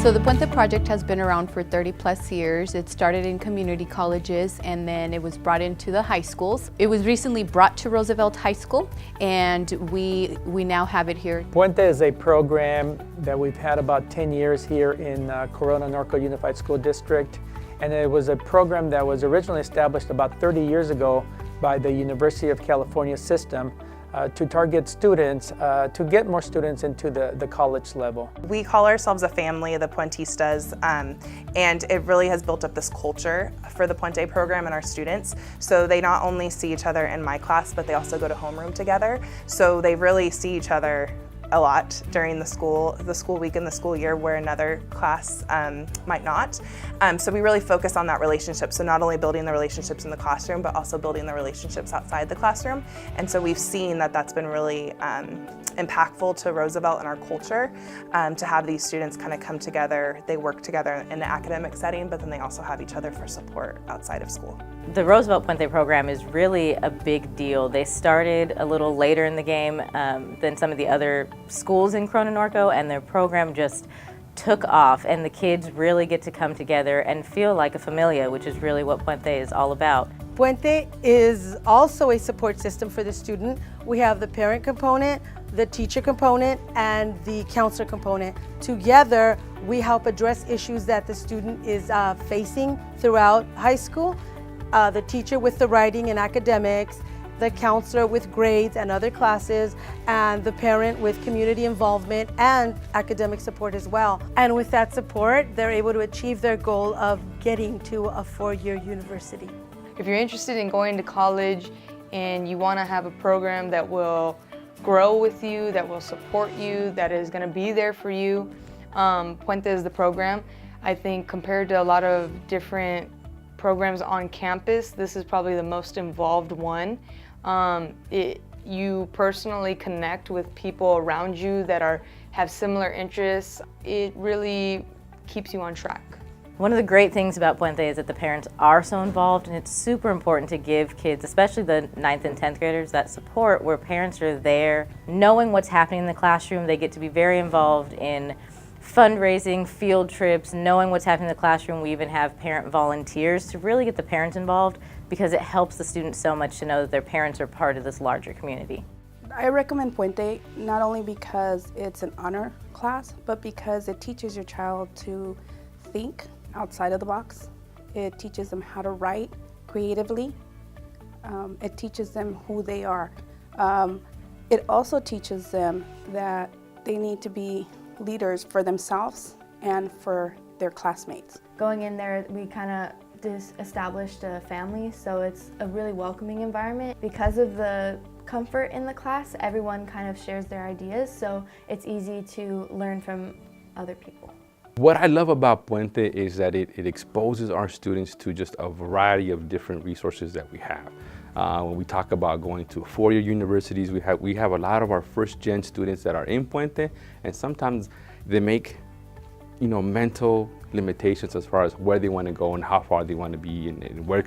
So the Puente project has been around for 30 plus years. It started in community colleges and then it was brought into the high schools. It was recently brought to Roosevelt High School and we now have it here. Puente is a program that we've had about 10 years here in Corona Norco Unified School District. And it was a program that was originally established about 30 years ago by the University of California system to target students, to get more students into the college level. We call ourselves a family, the Puentistas, and it really has built up this culture for the Puente program and our students. So they not only see each other in my class, but they also go to homeroom together. So they really see each other a lot during the school week and the school year where another class might not. So we really focus on that relationship. So not only building the relationships in the classroom, but also building the relationships outside the classroom. And so we've seen that that's been really impactful to Roosevelt and our culture to have these students kind of come together. They work together in an academic setting, but then they also have each other for support outside of school. The Roosevelt Puente program is really a big deal. They started a little later in the game than some of the other schools in Corona Norco, and their program just took off, and the kids really get to come together and feel like a familia, which is really what Puente is all about. Puente is also a support system for the student. We have the parent component, the teacher component, and the counselor component. Together, we help address issues that the student is facing throughout high school. The teacher with the writing and academics, the counselor with grades and other classes, and the parent with community involvement and academic support as well. And with that support, they're able to achieve their goal of getting to a four-year university. If you're interested in going to college and you want to have a program that will grow with you, that will support you, that is going to be there for you, Puente is the program. I think compared to a lot of different programs on campus, this is probably the most involved one. You personally connect with people around you that have similar interests. It really keeps you on track. One of the great things about Puente is that the parents are so involved, and it's super important to give kids, especially the 9th and 10th graders, that support where parents are there, knowing what's happening in the classroom. They get to be very involved in fundraising, field trips, knowing what's happening in the classroom. We even have parent volunteers to really get the parents involved, because it helps the students so much to know that their parents are part of this larger community. I recommend Puente not only because it's an honor class, but because it teaches your child to think outside of the box. It teaches them how to write creatively. It teaches them who they are. It also teaches them that they need to be leaders for themselves and for their classmates. Going in there, we kind of established a family, so it's a really welcoming environment. Because of the comfort in the class, everyone kind of shares their ideas, so it's easy to learn from other people. What I love about Puente is that it exposes our students to just a variety of different resources that we have. When we talk about going to four-year universities, we have a lot of our first-gen students that are in Puente, and sometimes they make mental limitations as far as where they want to go and how far they want to be, and where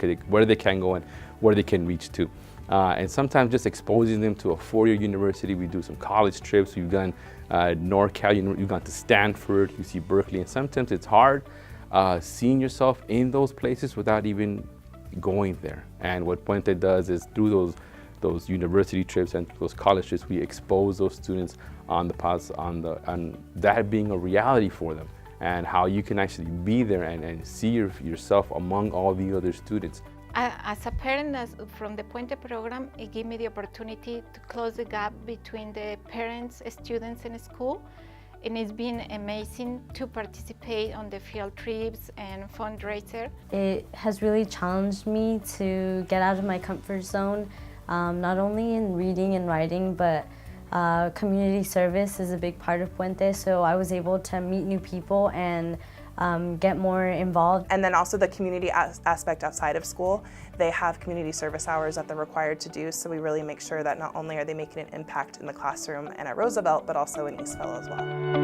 they can go and where they can reach to. And sometimes just exposing them to a four-year university. We do some college trips. We've done NorCal, you've gone to Stanford, you see Berkeley, and sometimes it's hard seeing yourself in those places without even going there. And what Puente does is through those university trips and those college trips, we expose those students on that being a reality for them, and how you can actually be there and see yourself among all the other students. As a parent from the Puente program, it gave me the opportunity to close the gap between the parents, students, and school. And it's been amazing to participate on the field trips and fundraiser. It has really challenged me to get out of my comfort zone, not only in reading and writing, but community service is a big part of Puente, so I was able to meet new people and get more involved. And then also the community aspect outside of school. They have community service hours that they're required to do, so we really make sure that not only are they making an impact in the classroom and at Roosevelt, but also in East Fellow as well.